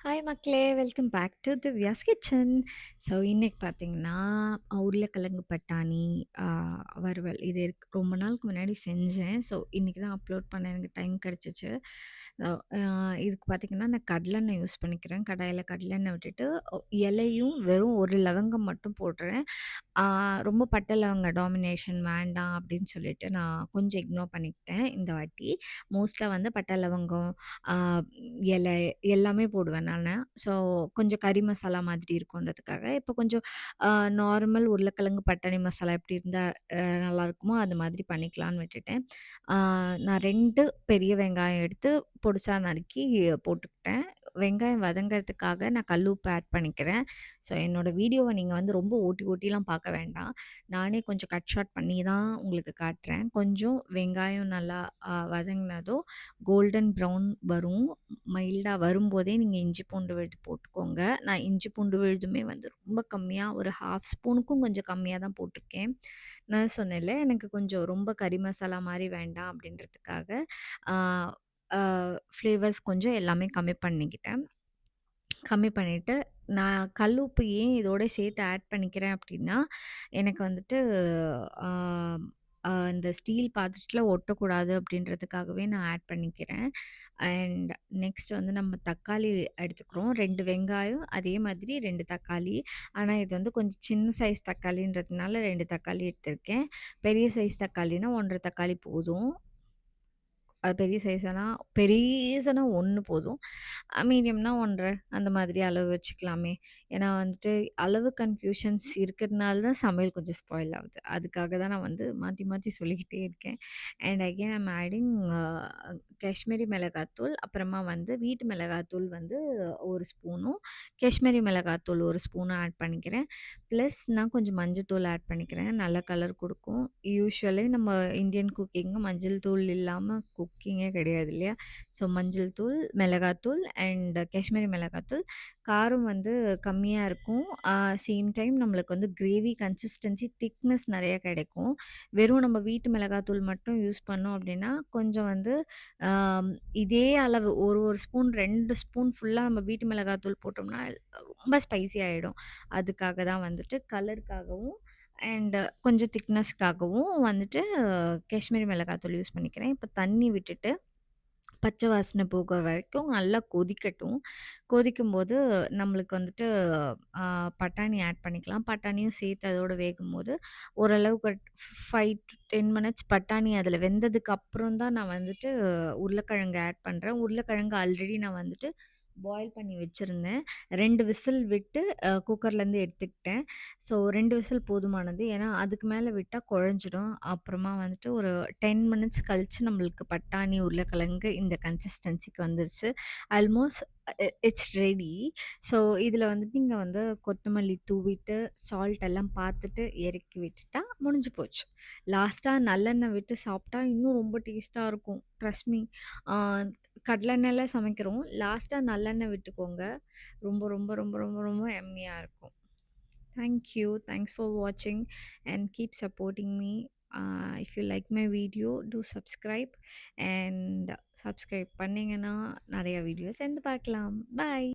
Hi மக்களே! Welcome back to Divya's kitchen. So இன்னைக்கு பார்த்தீங்கன்னா, உருளைக்கிழங்கு பட்டாணி அ வறுவல். இது ரொம்ப நாளுக்கு முன்னாடி செஞ்சேன். ஸோ இன்னைக்கு தான் அப்லோட் பண்ண எனக்கு டைம் கிடச்சிச்சு. அ அ இதுக்கு பார்த்தீங்கன்னா, நான் கடலெண்ணெய் யூஸ் பண்ணிக்கிறேன். கடாயில கடலெண்ணெய் விட்டுட்டு, இலையும் வெறும் ஒரு லவங்கம் மட்டும் போடுறேன். ஆ ரொம்ப பட்டை லவங்க டாமினேஷன் வேண்டாம் அப்படின்னு சொல்லிட்டு நான் கொஞ்சம் இக்னோர் பண்ணிக்கிட்டேன் இந்த வாட்டி. மோஸ்ட்டா வந்து பட்டை, லவங்கம், ஆ இலை எல்லாமே போடுவேன் நானு. ஸோ கொஞ்சம் கறி மசாலா மாதிரி இருக்குன்றதுக்காக, இப்போ கொஞ்சம் அ நார்மல் உருளைக்கிழங்கு பட்டாணி மசாலா எப்படி இருந்தா நல்லாயிருக்குமோ, அது மாதிரி பண்ணிக்கலான்னு விட்டுட்டேன். ஆ நான் 2 பெரிய வெங்காயம் எடுத்து பொடிசா நறுக்கி போட்டுக்கிட்டேன். வெங்காயம் வதங்கறதுக்காக நான் கல் உப்பு ஆட் பண்ணிக்கிறேன். ஸோ என்னோட வீடியோவ நீங்க வந்து ரொம்ப ஓட்டி ஓட்டிலாம் பார்க்க வேண்டாம். நானே கொஞ்சம் கட் ஷார்ட் பண்ணி தான் உங்களுக்கு காட்டுறேன். கொஞ்சம் வெங்காயம் நல்லா வதங்கினதும் கோல்டன் ப்ரவுன் வரும். மைல்டா வரும்போதே நீங்க இஞ்சி பூண்டு விழுது போட்டுக்கோங்க. நான் இஞ்சி பூண்டு விழுதுமே வந்து ரொம்ப கம்மியா ஒரு 1/2 ஸ்பூனுக்கும் கொஞ்சம் கம்மியா தான் போட்டிருக்கேன். நான் சொன்னேன்ல எனக்கு கொஞ்சம் ரொம்ப கறி மசாலா மாரி வேண்டாம் அப்படின்றதுக்காக, ஆ அ ஃப்ளேவர்ஸ் கொஞ்சம் எல்லாமே கம்மி பண்ணிக்கிட்டேன். கம்மி பண்ணிட்டு, நான் கல் உப்பு ஏன் இதோட சேர்த்து ஆட் பண்ணிக்கிறேன் அப்டின்னா, எனக்கு வந்துட்டு ஆ இந்த ஸ்டீல் பாத்திரத்தில ஒட்டக்கூடாது அப்டின்றதுக்காகவே நான் ஆட் பண்ணிக்கிறேன். அண்ட் நெக்ஸ்ட் வந்து நம்ம தக்காளி எடுத்துக்கிறோம். 2 வெங்காயம், அதே மாதிரி 2 தக்காளி. ஆனா இது வந்து கொஞ்சம் சின்ன சைஸ் தக்காளின்றதுனால 2 தக்காளி எடுத்திருக்கேன். பெரிய சைஸ் தக்காளினா 1 1/2 தக்காளி போதும். அது பெரிய சைஸானா பெரியதுனா 1 போதும். மீடியம்னா 1 1/2 அந்த மாதிரி அளவு வச்சுக்கலாமே. ஏன்னா வந்துட்டு அளவு கன்ஃப்யூஷன்ஸ் இருக்கிறதுனால தான் சமையல் கொஞ்சம் ஸ்பாயில் ஆகுது. அதுக்காக தான் நான் வந்து மாத்தி மாத்தி சொல்லிக்கிட்டே இருக்கேன். And again I'm adding Kashmiri மிளகாத்தூள், அப்புறமா வந்து வீட்டு மிளகாத்தூள் வந்து 1 ஸ்பூனும், காஷ்மீரி மிளகாத்தூள் 1 ஸ்பூனும் ஆட் பண்ணிக்கிறேன். ப்ளஸ் நான் கொஞ்சம் மஞ்சத்தூள் ஆட் பண்ணிக்கிறேன். நல்ல கலர் குடுக்கும். யூசுவலி நம்ம இந்தியன் குக்கிங்கு மஞ்சள் தூள் இல்லாம குக்கிங்கே கிடையாது இல்லையா? ஸோ மஞ்சள் தூள், மிளகாத்தூள் அண்ட் காஷ்மீரி மிளகாத்தூள். காரம் வந்து கம்மியா இருக்கும். சேம் டைம் நம்மளுக்கு வந்து கிரேவி கன்சிஸ்டன்சி திக்னஸ் நெறைய கிடைக்கும். வெறும் நம்ம வீட்டு மிளகாத்தூள் மட்டும் யூஸ் பண்ணோம் அப்டின்னா, கொஞ்சம் வந்து ஆம் இதே அளவு ஒரு ஸ்பூன் 2 ஸ்பூன் ஃபுல்லா நம்ம வீட்டு மிளகாத்தூள் போட்டோம்னா, ரொம்ப ஸ்பைசி ஆயிடும். அதுக்காக தான் வந்துட்டு கலருக்காகவும் அண்ட் கொஞ்சம் திக்னஸ்க்காகவும் வந்துட்டு காஷ்மீரி மிளகாத்தூள் யூஸ் பண்ணிக்கிறேன். இப்ப தண்ணி விட்டுட்டு பச்சை வாசனை போக வரைக்கும் நல்லா கொதிக்கட்டும். கொதிக்கும்போது நம்மளுக்கு வந்துட்டு அ பட்டாணி ஆட் பண்ணிக்கலாம். பட்டாணியும் சேர்த்து அதோட வேகும்போது, ஓரளவுக்கு ஒரு 5 to 10 மினிட்ஸ் பட்டாணி அதில வெந்ததுக்கு அப்புறம் தான் நான் வந்துட்டு உருளைக்கிழங்கு ஆட் பண்றேன். உருளைக்கிழங்கு ஆல்ரெடி நான் வந்துட்டு பாயில் பண்ணி வச்சிருந்தேன். 2 விசில் விட்டு குக்கர்லேருந்து எடுத்துக்கிட்டேன். ஸோ 2 விசில் போதுமானது. ஏன்னா, அதுக்கு மேல விட்டா குழஞ்சிடும். அப்புறமா வந்துட்டு ஒரு 10 மினிட்ஸ் கழிச்சு நம்மளுக்கு பட்டாணி, உருளைக்கிழங்கு இந்த கன்சிஸ்டன்சிக்கு வந்துருச்சு. Almost it's ready. ஸோ இதில வந்துட்டு நீங்க வந்து கொத்தமல்லி தூவிட்டு, சால்ட் எல்லாம் பார்த்துட்டு இறக்கி விட்டுட்டா முடிஞ்சு போச்சு. லாஸ்ட்டா நல்லெண்ணெய் விட்டு சாப்பிட்டா இன்னும் ரொம்ப டேஸ்ட்டா இருக்கும். Trust me. ஆ கடலெண்ணெய்ல சமைக்கிறோம். லாஸ்ட்டா நல்லெண்ணெய் விட்டுக்கோங்க. ரொம்ப ரொம்ப ரொம்ப ரொம்ப ரொம்ப யம்மியா இருக்கும். Thank you. Thanks for watching and keep supporting me. If you like my video, do subscribe and subscribe பண்ணீங்கன்னா நெறைய வீடியோஸ் வந்து பார்க்கலாம். Bye.